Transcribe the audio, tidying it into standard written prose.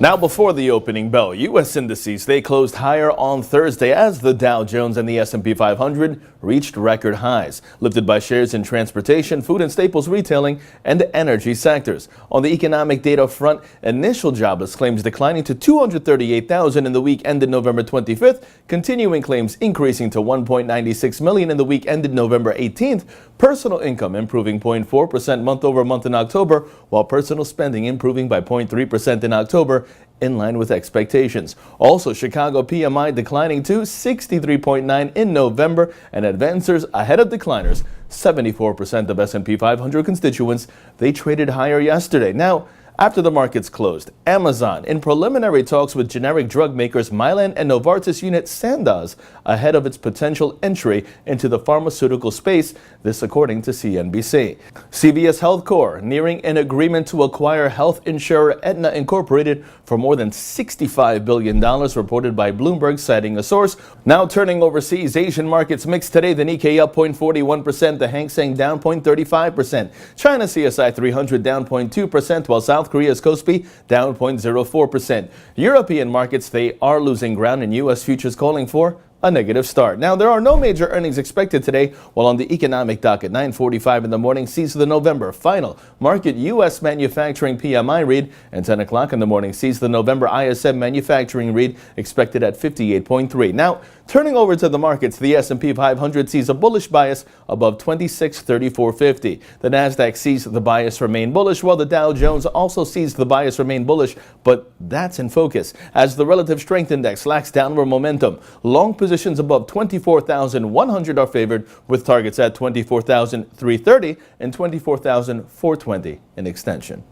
Now, before the opening bell, U.S. indices, they closed higher on Thursday as the Dow Jones and the S&P 500 reached record highs, lifted by shares in transportation, food and staples retailing, and energy sectors. On the economic data front, initial jobless claims declining to 238,000 in the week ended November 25th, continuing claims increasing to 1.96 million in the week ended November 18th, personal income improving 0.4% month over month in October, while personal spending improving by 0.3% in October, in line with expectations. Also, Chicago PMI declining to 63.9 in November, and advancers ahead of decliners. 74% of S&P 500 constituents, they traded higher yesterday. Now, after the markets closed, Amazon in preliminary talks with generic drug makers Mylan and Novartis unit Sandoz ahead of its potential entry into the pharmaceutical space, this according to CNBC. CVS Health Corp nearing an agreement to acquire health insurer Aetna Incorporated for more than $65 billion, reported by Bloomberg, citing a source. Now turning overseas, Asian markets mixed today. The Nikkei up 0.41%, the Hang Seng down 0.35%, China CSI 300 down 0.2%, while South Korea's Kospi down 0.04%. European markets, they are losing ground, and U.S. futures calling for a negative start. Now, there are no major earnings expected today, while on the economic docket, 9:45 in the morning sees the November final market U.S. manufacturing PMI read, and 10 o'clock in the morning sees the November ISM manufacturing read, expected at 58.3. Now, turning over to the markets, the S&P 500 sees a bullish bias above 2634.50. The Nasdaq sees the bias remain bullish, while the Dow Jones also sees the bias remain bullish, but that's in focus as the relative strength index lacks downward momentum. Long positions above 24,100 are favored, with targets at 24,330 and 24,420 in extension.